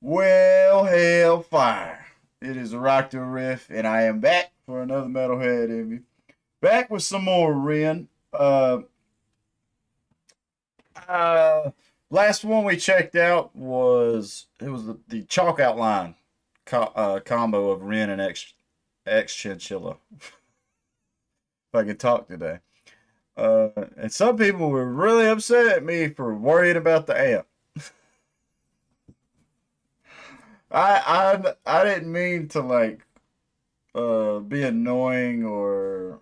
Well, hellfire. It is RockdaRiff, and I am back for another Metalhead Envy. Back with some more Ren. Uh, Last one we checked out was the chalk outline combo of Ren and X Chinchilla. If I could talk today. And some people were really upset at me for worrying about the amp. I didn't mean to be annoying or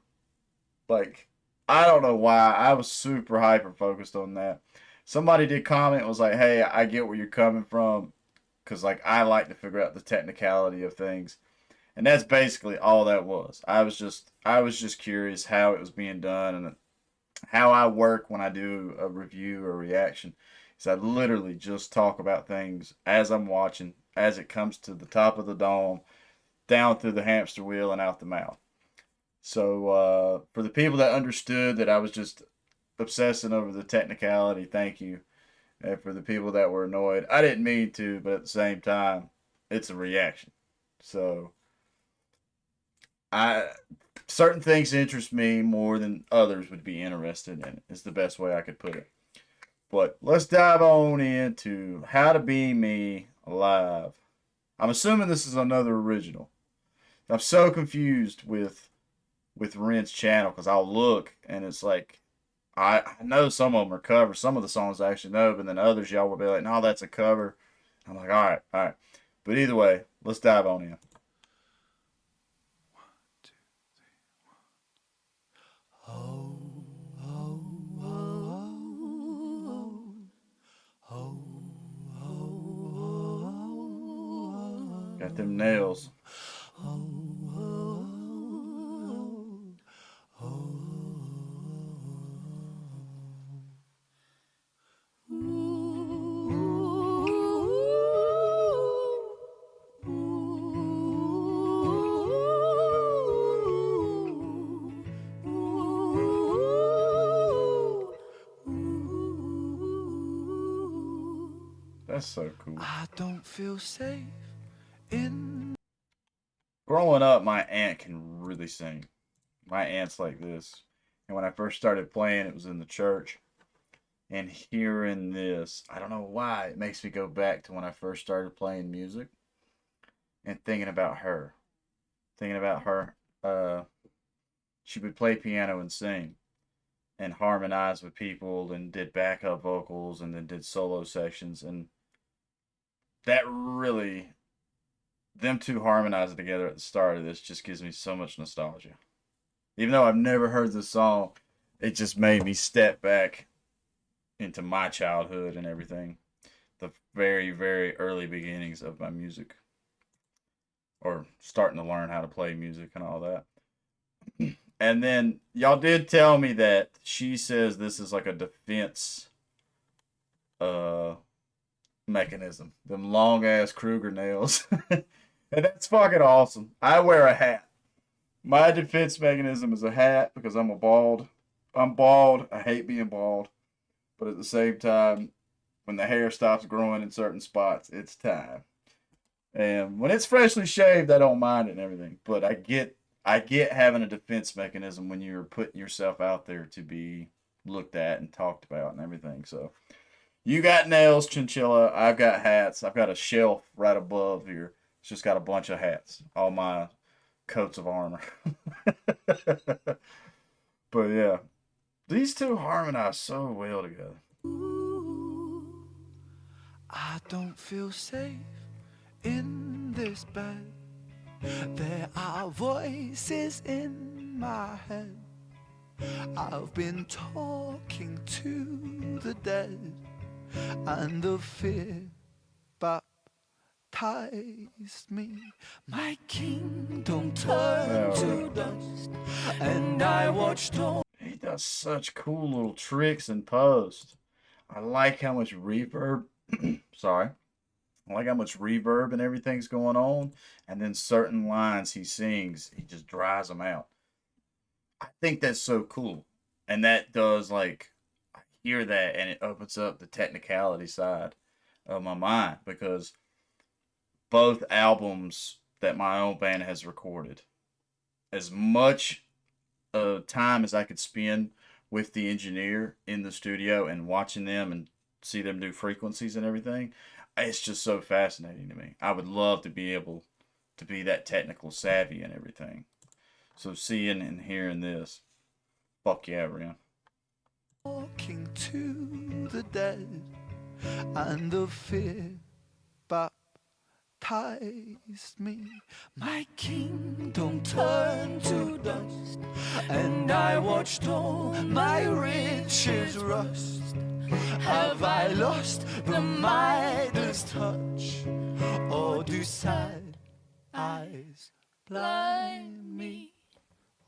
like I don't know why I was super hyper focused on that. Somebody did comment was like, "Hey, I get where you're coming from, because like I like to figure out the technicality of things," and that's basically all that was. I was just curious how it was being done and how I work when I do a review or reaction. So I literally just talk about things as I'm watching, as it comes to the top of the dome, down through the hamster wheel and out the mouth. So for the people that understood that I was just obsessing over the technicality, thank you. And for the people that were annoyed, I didn't mean to, but at the same time, it's a reaction. So I certain things interest me more than others would be interested in it. Is the best way I could put it. But let's dive on into How to Be Me Live. I'm assuming this is another original. I'm so confused with Ren's channel because I'll look and it's like I know some of them are covers. Some of the songs I actually know, but then others y'all will be like, no, that's a cover. I'm like, all right, all right. But either way, let's dive on in. Got them nails. That's so cool. I don't feel safe in. Growing up, my aunt can really sing. My aunt's like this. And when I first started playing, it was in the church. And hearing this, I don't know why, it makes me go back to when I first started playing music and thinking about her. Thinking about her. She would play piano and sing and harmonize with people and did backup vocals and then did solo sections. And that really, them two harmonizing together at the start of this just gives me so much nostalgia. Even though I've never heard the song, it just made me step back into my childhood and everything. The very, very early beginnings of my music, or starting to learn how to play music and all that. And then y'all did tell me that she says this is like a defense uh mechanism. Them long ass Kruger nails. And that's fucking awesome. I wear a hat. My defense mechanism is a hat because I'm a bald. I'm bald. I hate being bald. But at the same time, when the hair stops growing in certain spots, it's time. And when it's freshly shaved, I don't mind it and everything. But I get having a defense mechanism when you're putting yourself out there to be looked at and talked about and everything. So you got nails, Chinchilla. I've got hats. I've got a shelf right above here. It's just got a bunch of hats. All my coats of armor. But yeah, these two harmonize so well together. I don't feel safe in this bed. There are voices in my head. I've been talking to the dead, and the fear baptized me. My kingdom turned to dust, and I watched all. He does such cool little tricks in post. I like how much reverb. Sorry. I like how much reverb and everything's going on, and then certain lines he sings, he just dries them out. I think that's so cool, and that does like I hear that, and it opens up the technicality side of my mind because both albums that my own band has recorded. As much time as I could spend with the engineer in the studio and watching them and see them do frequencies and everything, it's just so fascinating to me. I would love to be able to be that technical savvy and everything. So seeing and hearing this, fuck yeah, Ren. Walking to the dead, and the fear baptized me. My kingdom turned to dust, and I watched all my riches rust. Have I lost the Midas touch, or do sad eyes blind me?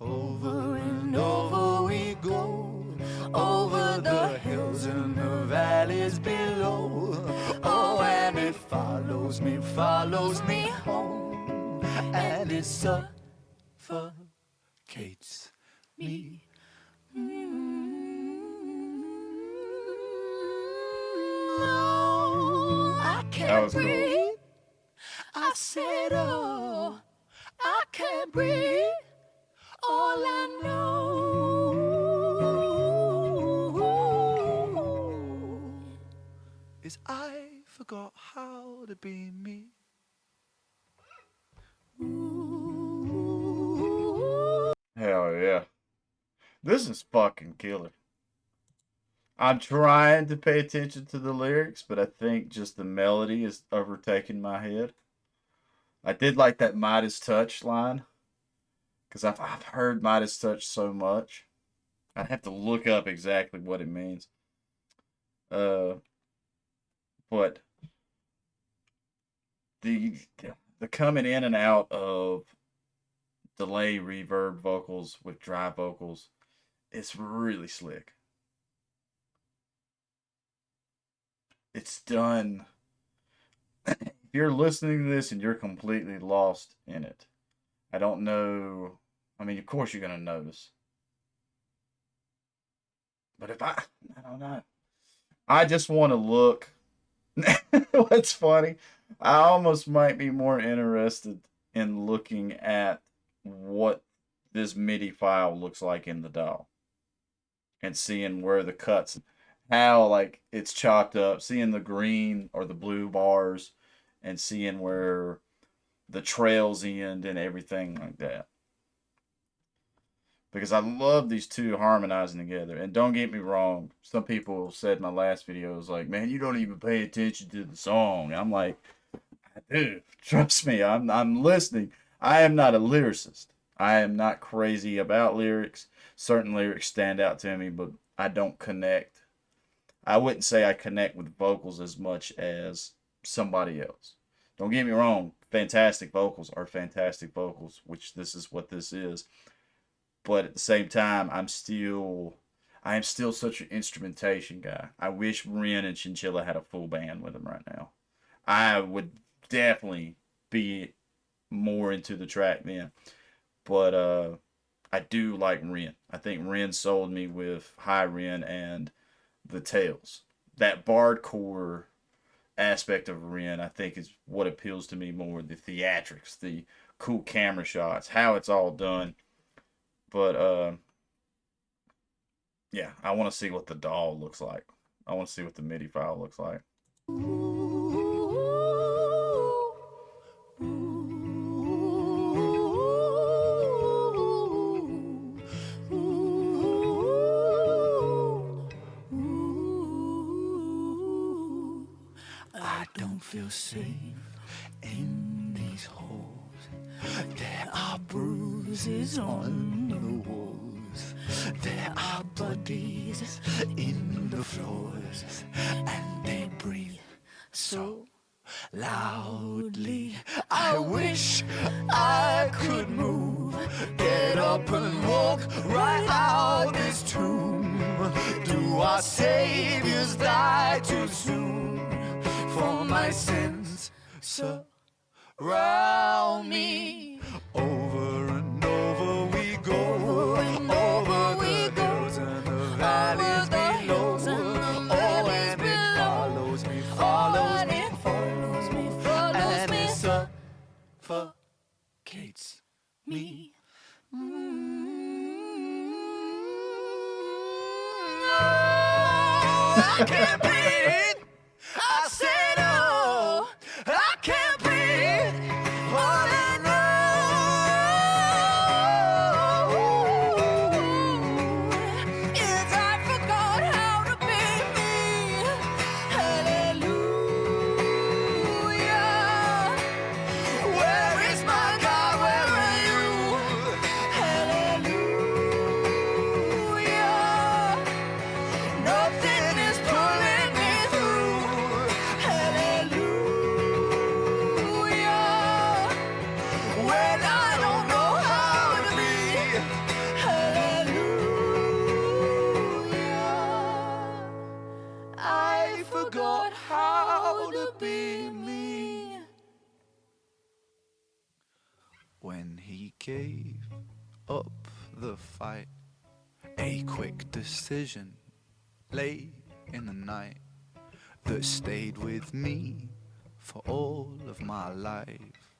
Over and over we go, over the hills and the valleys below. Oh, and it follows me home, and it suffocates me. No, I can't breathe. Cool. I said, oh, I can't breathe. All I know is I forgot how to be me. Hell yeah. This is fucking killer. I'm trying to pay attention to the lyrics, but I think just the melody is overtaking my head. I did like that Midas touch line, because I've heard Midas touch so much. I'd have to look up exactly what it means. But the coming in and out of delay reverb vocals with dry vocals, it's really slick. It's done. If you're listening to this and you're completely lost in it, I don't know. I mean, of course you're gonna notice. But if I don't know. I just want to look. What's funny? I almost might be more interested in looking at what this MIDI file looks like in the DAW and seeing where the cuts, how like it's chopped up, seeing the green or the blue bars, and seeing where the trails end and everything like that. Because I love these two harmonizing together. And don't get me wrong, some people said in my last video, was like, man, you don't even pay attention to the song. I'm like, dude, trust me, I'm listening. I am not a lyricist. I am not crazy about lyrics. Certain lyrics stand out to me, but I don't connect. I wouldn't say I connect with vocals as much as somebody else. Don't get me wrong, fantastic vocals are fantastic vocals, which this is what this is. But at the same time, I am still such an instrumentation guy. I wish Ren and Chinchilla had a full band with them right now. I would definitely be more into the track then. But I do like Ren. I think Ren sold me with High Ren and the Tales. That bardcore aspect of Ren, I think, is what appeals to me more. The theatrics, the cool camera shots, how it's all done. But yeah, I want to see what the DAW looks like. I want to see what the MIDI file looks like. I don't feel safe in these halls. There are bruises on the walls. There are bodies in the floors, and they breathe so loudly. I wish I could move, get up and walk right out this tomb. Do our saviors die too soon? For my sins surround me. Over and over we go, over the hills and the valleys below. Oh, and it follows me, and it suffocates me. I can't breathe. I said, oh, I can't breathe. On and on. Yes, I forgot how to be me. Hallelujah. Where is my God? Where are you? Hallelujah. Nothing is pulling me through. Hallelujah. When I don't know how to be. Hallelujah. I forgot how to be me. When he gave up the fight, a quick decision late in the night that stayed with me for all of my life.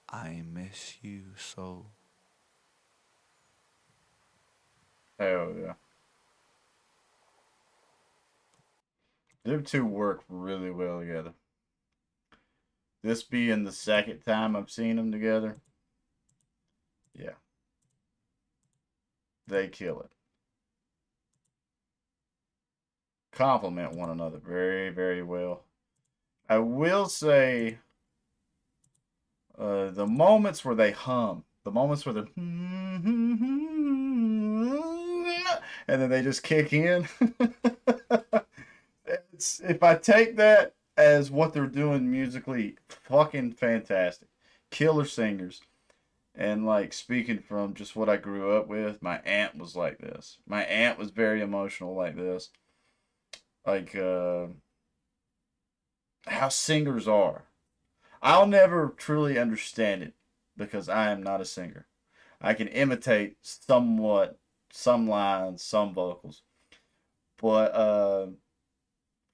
I miss you so. Hell yeah. Them two work really well together. This being the second time I've seen them together. Yeah. They kill it. Complement one another very, very well. I will say the moments where they hum, the moments where they're and then they just kick in. If I take that as what they're doing musically, fucking fantastic. Killer singers. And like speaking from just what I grew up with, my aunt was like this. My aunt was very emotional like this. Like how singers are. I'll never truly understand it because I am not a singer. I can imitate somewhat some lines, some vocals, but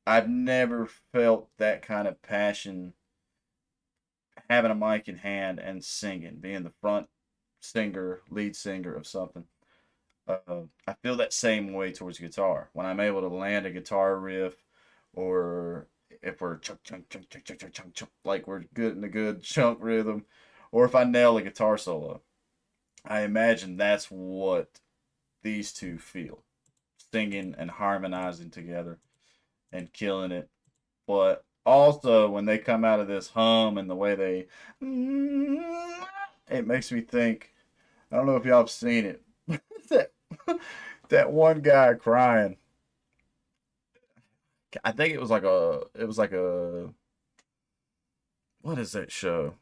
I've never felt that kind of passion having a mic in hand and singing, being the front singer, lead singer of something. I feel that same way towards guitar. When I'm able to land a guitar riff, or if we're chunk chunk chunk chunk chunk chunk chunk, chunk like we're good in a good chunk rhythm, or if I nail a guitar solo, I imagine that's what these two feel, singing and harmonizing together and killing it. But also when they come out of this hum and the way they, it makes me think. I don't know if y'all have seen it. that that one guy crying. I think it was like a what is that show?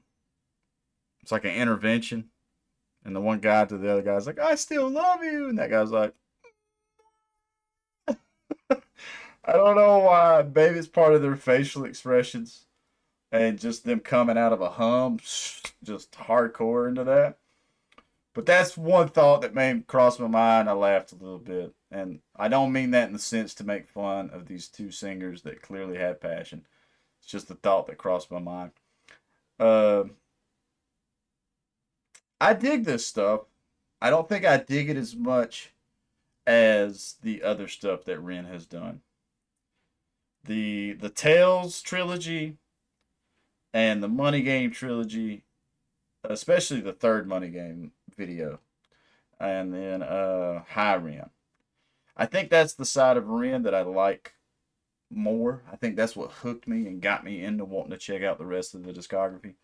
It's like an intervention, and the one guy to the other guy's like, "I still love you," and that guy's like, I don't know why. Maybe it's part of their facial expressions and just them coming out of a hum, just hardcore into that. But that's one thought that may cross my mind. I laughed a little bit. And I don't mean that in the sense to make fun of these two singers that clearly have passion. It's just a thought that crossed my mind. Uh, I dig this stuff. I don't think I dig it as much as the other stuff that Ren has done. The Tales trilogy and the Money Game trilogy, especially the third Money Game video, and then High Ren. I think that's the side of Ren that I like more. I think that's what hooked me and got me into wanting to check out the rest of the discography.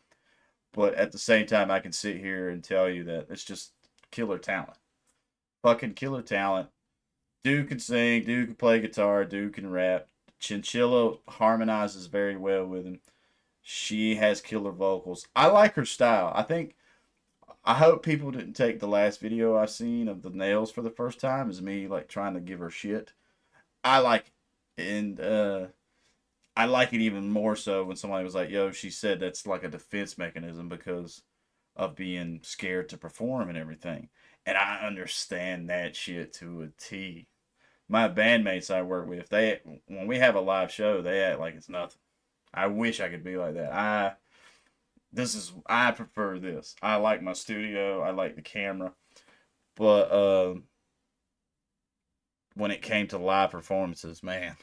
But at the same time, I can sit here and tell you that it's just killer talent. Fucking killer talent. Dude can sing, dude can play guitar, dude can rap. Chinchilla harmonizes very well with him. She has killer vocals. I like her style. I hope people didn't take the last video I've seen of the nails for the first time as me like trying to give her shit. I like it, and I like it even more so when somebody was like, "Yo, she said that's like a defense mechanism because of being scared to perform and everything." And I understand that shit to a T. My bandmates I work with, they when we have a live show, they act like it's nothing. I wish I could be like that. I prefer this. I like my studio. I like the camera. But when it came to live performances, man,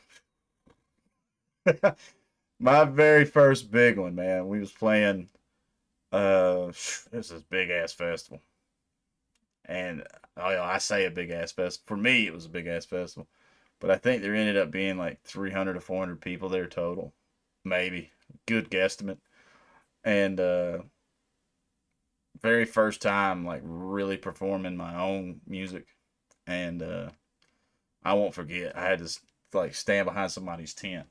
my very first big one, man, we was playing. This is big ass festival, and I say a big ass festival. For me, it was a big ass festival, but I think there ended up being like 300 to 400 people there total, maybe. Good guesstimate. And very first time like really performing my own music, and I won't forget. I had to like stand behind somebody's tent.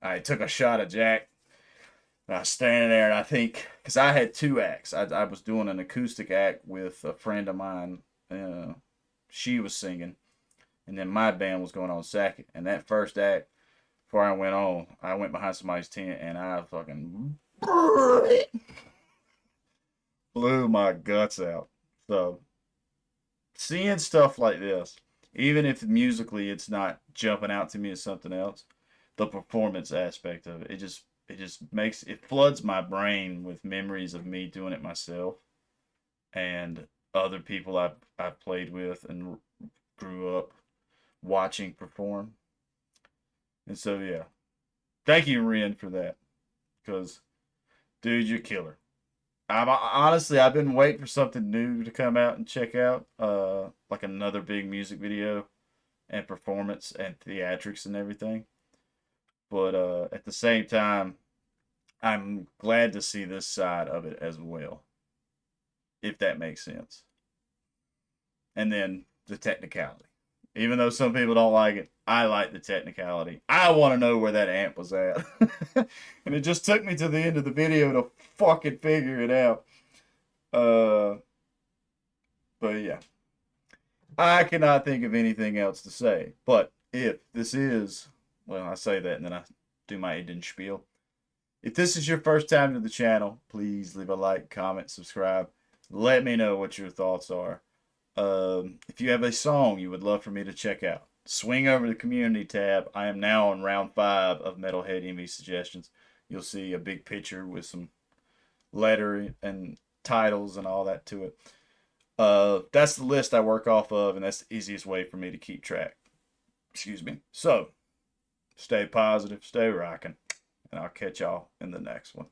I took a shot of Jack. And I was standing there, and I think because I had two acts, I was doing an acoustic act with a friend of mine. She was singing, and then my band was going on second. And that first act, before I went on, I went behind somebody's tent, and I fucking blew my guts out. So seeing stuff like this, even if musically it's not jumping out to me as something else, the performance aspect of it, it just makes it floods my brain with memories of me doing it myself and other people I've played with and grew up watching perform. And so yeah, thank you, Ren, for that. Because dude, you're killer. I've been waiting for something new to come out and check out, like another big music video and performance and theatrics and everything. But at the same time, I'm glad to see this side of it as well, if that makes sense. And then the technicality. Even though some people don't like it, I like the technicality. I want to know where that amp was at. And it just took me to the end of the video to fucking figure it out. Uh, but yeah. I cannot think of anything else to say. But if this is, well, I say that and then I do my Eden spiel. If this is your first time to the channel, please leave a like, comment, subscribe. Let me know what your thoughts are. If you have a song you would love for me to check out, swing over the community tab. I am now on round 5 of Metalhead Envy suggestions. You'll see a big picture with some letter and titles and all that to it. That's the list I work off of, and that's the easiest way for me to keep track. Excuse me. So, stay positive, stay rocking, and I'll catch y'all in the next one.